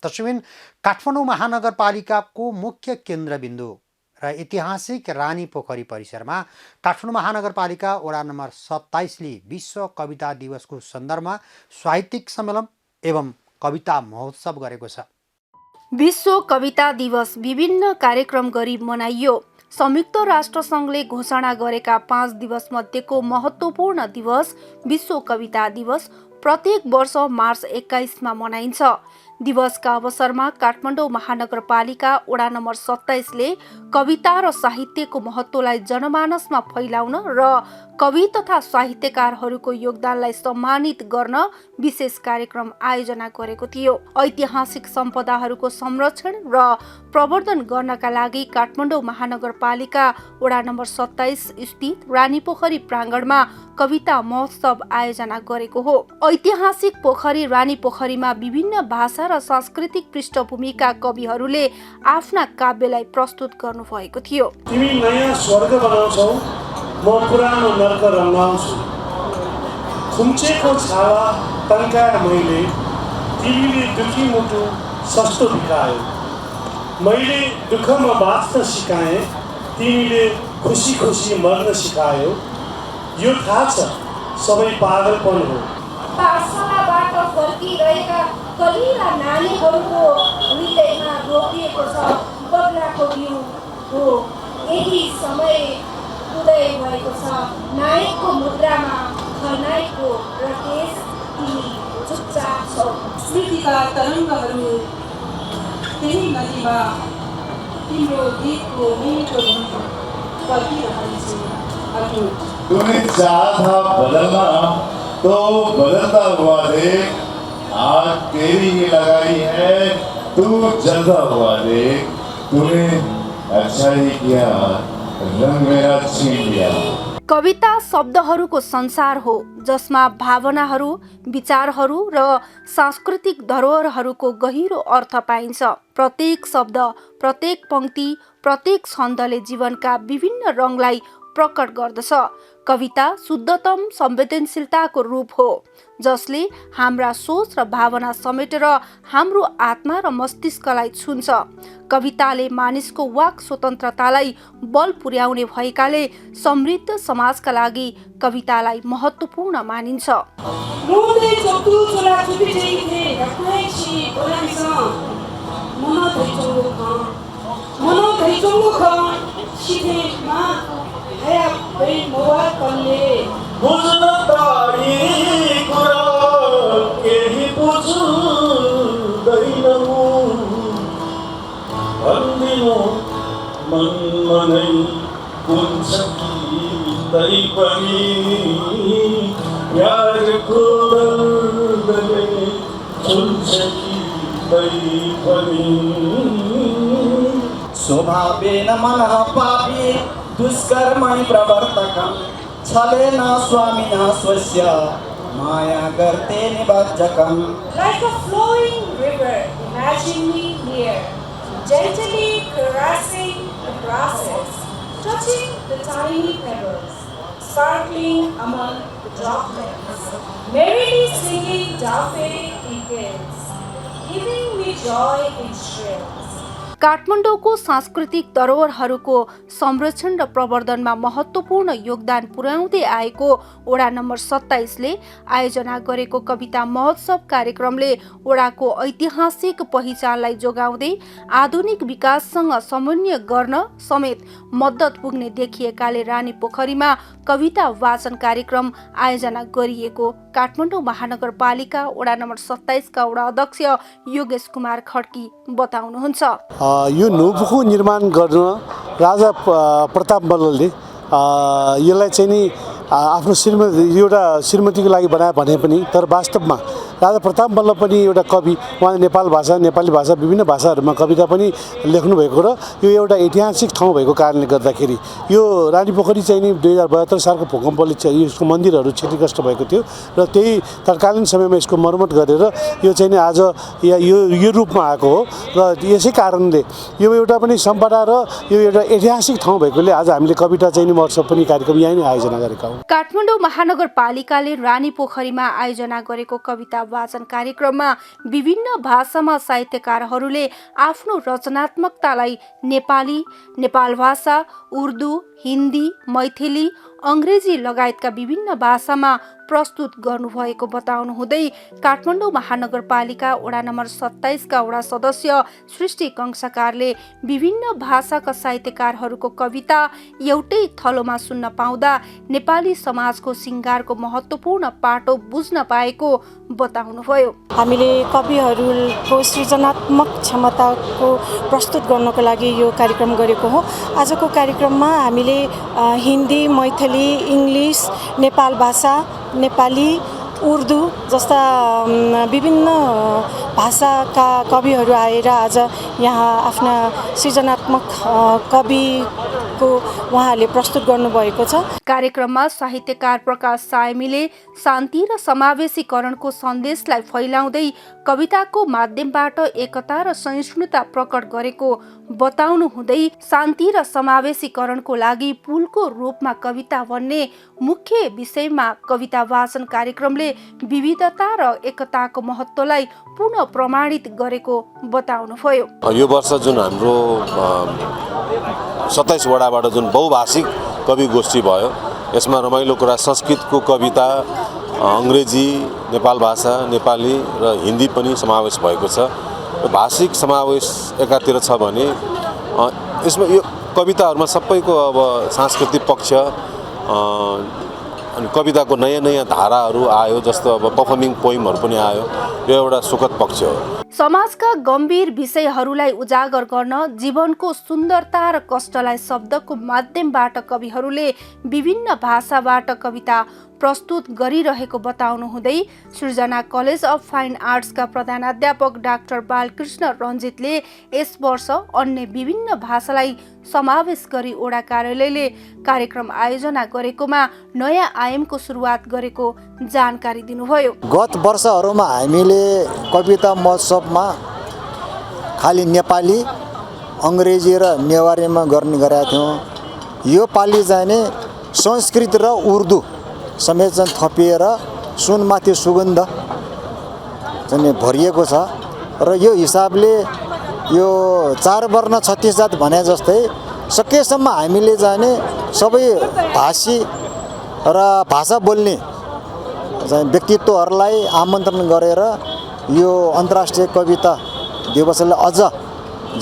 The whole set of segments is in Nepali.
तस्बिन काठमाडौँ महानगरपालिकाको मुख्य केन्द्रबिन्दु र ऐतिहासिक रानी पोखरी परिसरमा काठमाडौँ महानगरपालिका वडा नम्बर 27ले विश्व कविता दिवसको सन्दर्भमा साहित्यिक सम्मेलन एवं कविता महोत्सव गरेको छ। विश्व कविता दिवस विभिन्न कार्यक्रम गरी मनाइयो। संयुक्त राष्ट्र संघले घोषणा गरेका 5 दिवस मध्येको महत्त्वपूर्ण दिवस विश्व कविता दिवस प्रत्येक वर्ष मार्च 21 मा मनाइन्छ। दिवसका अवसरमा काठमाडौँ महानगरपालिका वडा नम्बर 27 ले कविता र साहित्यको महत्त्वलाई जनमानसमा फैलाउन र कवि तथा साहित्यकारहरूको योगदानलाई सम्मानित गर्न विशेष कार्यक्रम आयोजना गरेको थियो। ऐतिहासिक सम्पदाहरूको संरक्षण र प्रवर्धन गर्नका लागि काठमाडौँ महानगरपालिका वडा नम्बर 27 स्थित रानीपोखरी प्राङ्गणमा कविता महोत्सव आयोजना गरेको हो। ऐतिहासिक पोखरी रानीपोखरीमा विभिन्न भाषा र सांस्कृतिक पृष्ठभूमिका कविहरूले आफ्ना काव्यलाई प्रस्तुत गर्नुभएको थियो। तिमी नयाँ स्वर्ग बनाउँछौ, म पुरानो नर्क रङ्गाउँछु। खुम्चेको छाला तन्काएर मैले, तिमीले दुखी मुटु सस्तो भिरायो। मैले दुःखमा बाँच्न सिकाएँ, तिमीले खुसी खुसी मर्न सिकायो। यो थाहा छ सबै पागलपन हो। पाठशालाबाट फर्किरहेका कलिला नानीहरूको हृदयमा रोपिएको छ बदलाको बिउ हो। यही समय उदय भएको छ नायकको मुद्रामा खलनायकको र देश तिमी चुपचाप छौ। स्मृतिका तरङ्गहरू त्यही नदीमा तिम्रो गीतको मिठो धुन पर्खिरहन्छु। तूने चाहा था बदलना तो बदलता हुआ देख, आज तेरी ही लगाई है तू जलता हुआ देख। तूने अच्छा ही किया, रंग मेरा छीन लिया। कविता शब्दहरूको संसार हो जसमा भावनाहरू, विचारहरू र सांस्कृतिक धरोहरहरूको गहिरो अर्थ पाइन्छ। प्रत्येक शब्द, प्रत्येक पंक्ति, प्रत्येक छन्दले जीवनका विभिन्न रङलाई प्रकट गर्दछ। कविता शुद्धतम संवेदनशीलताको रूप हो जसले हाम्रा सोच र भावना समेटेर हाम्रो आत्मा र मस्तिष्कलाई छुन्छ। कविताले मानिसको वाक स्वतन्त्रतालाई बल पुर्याउने भएकाले समृद्ध समाजका लागि कवितालाई महत्त्वपूर्ण मानिन्छ। स्वभावेन मनः पापी दुष्कर्मणि प्रवर्तकं छलेन स्वामिनः स्वस्य माया गर्ते निबद्धकम्। Like a flowing river, imagine me here, gently caressing the grasses, touching the tiny pebbles, sparkling among the droplets, merrily singing Dafe eagles, giving me joy in shrills. काठमाडौँको सांस्कृतिक धरोहरहरूको संरक्षण र प्रवर्धनमा महत्त्वपूर्ण योगदान पुर्याउँदै आएको वडा नम्बर 27 ले आयोजना गरेको कविता महोत्सव कार्यक्रमले वडाको ऐतिहासिक पहिचानलाई जोगाउँदै आधुनिक विकाससँग समन्वय गर्न समेत मद्दत पुग्ने देखिएकाले रानीपोखरीमा कविता वाचन कार्यक्रम आयोजना गरिएको काठमाडौँ महानगरपालिका वडा नम्बर 27 का वडा अध्यक्ष योगेश कुमार खड्की बताउनुहुन्छ। यो नुपुको निर्माण गर्न राजा प्रताप मल्लले यसलाई चाहिँ नि आफ्नो एउटा श्रीमतीको लागि बनाए भने पनि तर वास्तवमा राजा प्रताप मल्ल पनि एउटा कवि, उहाँले नेपाली भाषा विभिन्न भाषाहरूमा कविता पनि लेख्नु भएको र यो एउटा ऐतिहासिक ठाउँ भएको कारणले गर्दाखेरि यो रानीपोखरी चाहिँ नि 2072 सालको भूकम्पले चाहिँ यसको मन्दिरहरू क्षतिग्रस्त भएको थियो र त्यही तत्कालीन समयमा यसको मर्मत गरेर यो चाहिँ नि आज यो रूपमा आएको हो र यसै कारणले यो एउटा पनि सम्पदा र यो एउटा ऐतिहासिक ठाउँ भएकोले आज हामीले कविता चाहिँ नि महोत्सव पनि कार्यक्रम यहीँ नै आयोजना गरेका हौँ। काठमाडौँ महानगरपालिकाले रानीपोखरीमा आयोजना गरेको कविता वाचन कार्यक्रममा विभिन्न भाषामा साहित्यकारहरूले आफ्नो रचनात्मकतालाई नेपाली, नेपाल भाषा, उर्दू, हिन्दी, मैथिली, अङ्ग्रेजी लगायतका विभिन्न भाषामा प्रस्तुत गर्नुभएको बताउनु हुँदै काठमाडौँ महानगरपालिका वडा नम्बर 27 का वडा सदस्य सृष्टि कंसाकारले विभिन्न भाषाका साहित्यकारहरूको कविता एउटै थलोमा सुन्न पाउँदा नेपाली समाजको सिंगारको महत्त्वपूर्ण पाटो बुझ्न पाएको बताउनुभयो। हामीले कविहरूको सृजनात्मक क्षमताको प्रस्तुत गर्नको लागि यो कार्यक्रम गरेको हो। आजको कार्यक्रममा हामीले हिन्दी, मैथिली, इङ्ग्लिस, नेपाल भाषा, नेपाली, उर्दू जस्ता विभिन्न भाषाका कविहरू आएर आज यहाँ आफ्ना सृजनात्मक कविको उहाँहरूले प्रस्तुत गर्नुभएको छ। कार्यक्रममा साहित्यकार प्रकाश सायमीले शान्ति र समावेशीकरणको सन्देशलाई फैलाउँदै कविताको माध्यमबाट एकता र सहिष्णुता प्रकट गरेको बताउनु हुँदै शान्ति र समावेशीकरणको लागि पुलको रूपमा कविता भन्ने मुख्य विषयमा कविता वाचन कार्यक्रमले विविधता र एकताको महत्त्वलाई पुनः प्रमाणित गरेको बताउनुभयो। यो वर्ष जुन हाम्रो 27 वडाबाट जुन बहुभाषिक कवि गोष्ठी भयो, यसमा रमाइलो कुरा संस्कृतको कविता, अङ्ग्रेजी, नेपाल भाषा, नेपाली र हिन्दी पनि समावेश भएको छ। भाषिक समावेश एकातिर छ भने यसमा यो कविताहरूमा सबैको अब सांस्कृतिक पक्ष अनि कविताको नयाँ नयाँ धाराहरू आयो, जस्तो अब पर्फर्मिङ पोइमहरू पनि आयो। यो एउटा सुखद पक्ष हो। समाजका गम्भीर विषयहरूलाई उजागर गर्न जीवनको सुन्दरता र कष्टलाई शब्दको माध्यमबाट कविहरूले विभिन्न भाषाबाट कविता प्रस्तुत गरिरहेको बताउनु हुँदै सृजना कलेज अफ फाइन आर्ट्सका प्रधानाध्यापक डाक्टर बालकृष्ण रञ्जितले यस वर्ष अन्य विभिन्न भाषालाई समावेश गरी वडा कार्यालयले कार्यक्रम आयोजना गरेकोमा नयाँ आयामको सुरुवात गरेको जानकारी दिनुभयो। गत वर्षहरूमा हामीले कविता महोत्सवमा खालि नेपाली, अङ्ग्रेजी र नेवारीमा गर्ने गरेका थियौँ। यो पालि जाने संस्कृत र उर्दू समेत चाहिँ थपिएर सुनमाथि सुगन्ध चाहिँ भरिएको छ र यो हिसाबले यो 4 वर्ण 36 जात भने जस्तै सकेसम्म हामीले जाने सबै भाषी र भाषा बोल्ने व्यक्तित्वहरूलाई आमन्त्रण गरेर यो अन्तर्राष्ट्रिय कविता दिवसलाई अझ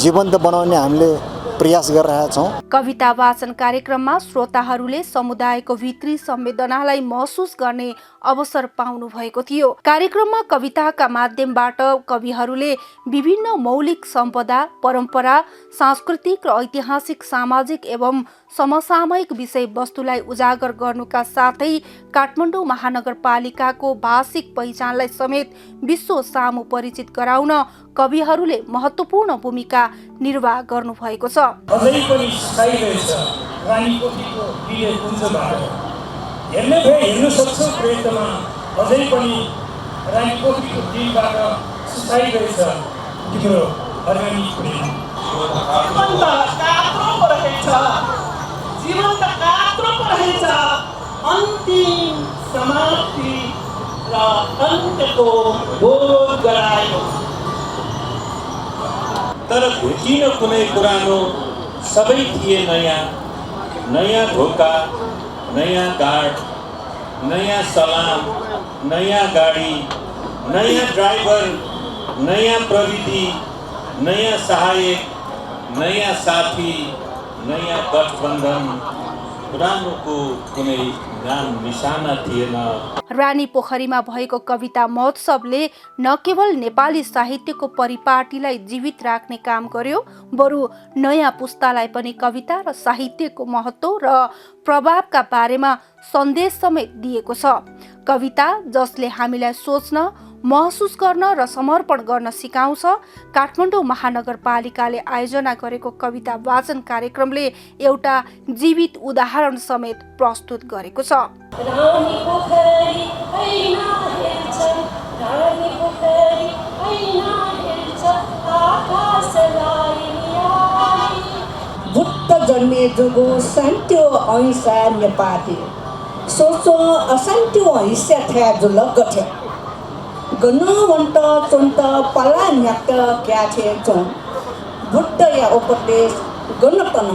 जीवन्त बनाउने हामीले प्रयास गरिरहेका छौँ। कविता वाचन कार्यक्रममा श्रोताहरूले समुदायको भित्री संवेदनालाई महसुस गर्ने अवसर पाउनु भएको थियो। कार्यक्रममा कविताका माध्यमबाट कविहरूले विभिन्न मौलिक सम्पदा, परम्परा, सांस्कृतिक र ऐतिहासिक, सामाजिक एवं समसामयिक विषय वस्तुलाई उजागर गर्नुका साथै काठमाडौँ महानगरपालिकाको भाषिक पहिचानलाई समेत विश्व सामु परिचित गराउन कविहरूले महत्त्वपूर्ण भूमिका निर्वाह गर्नु भएको छ। अझै पनि स्थायी रानीकोठीको दिले कुञ्जबाट हेर्न सक्छौँ प्रेतमा अझै पनि रानीकोठीको दिलबाट स्थायी रहेछ तिम्रो अर्ग्यानिक प्रेम। जीवन त कात्रो रहेछ, अन्तिम समाप्ति र अन्त्यको बोध गरायो। तर घुर्किन कुनै पुरानो सबै थिए नयाँ, नयाँ धोका, नयाँ गार्ड, नयाँ सलाम, नयाँ गाडी, नयाँ ड्राइभर, नयाँ प्रविधि, नयाँ सहायक, नयाँ साथी, नयाँ गठबन्धन। पुरानोको कुनै नाम निशाना थिएन। रानी पोखरीमा भएको कविता महोत्सवले न केवल नेपाली साहित्यको परिपाटीलाई जीवित राख्ने काम गर्यो, बरु नयाँ पुस्तालाई पनि कविता र साहित्यको महत्त्व र प्रभावका बारेमा सन्देश समेत दिएको छ। कविता जसले हामीलाई सोच्न, महसुस गर्न र समर्पण गर्न सिकाउँछ। काठमाडौँ महानगरपालिकाले आयोजना गरेको कविता वाचन कार्यक्रमले एउटा जीवित उदाहरण समेत प्रस्तुत गरेको छ। रानी पोखरी ऐना हेर्छ, रानी पोखरी ऐना हेर्छ, आकाशलाई निहारी। बुद्ध जन्मे जुगो शान्त्यो अहिंसा नेपाली, सोचो अशान्त्यो अहिंसा थ्या जुलग गठ्या। गणवंत चोंत पला न्याक क्याचे चों बुद्ध या उपदेश गणतन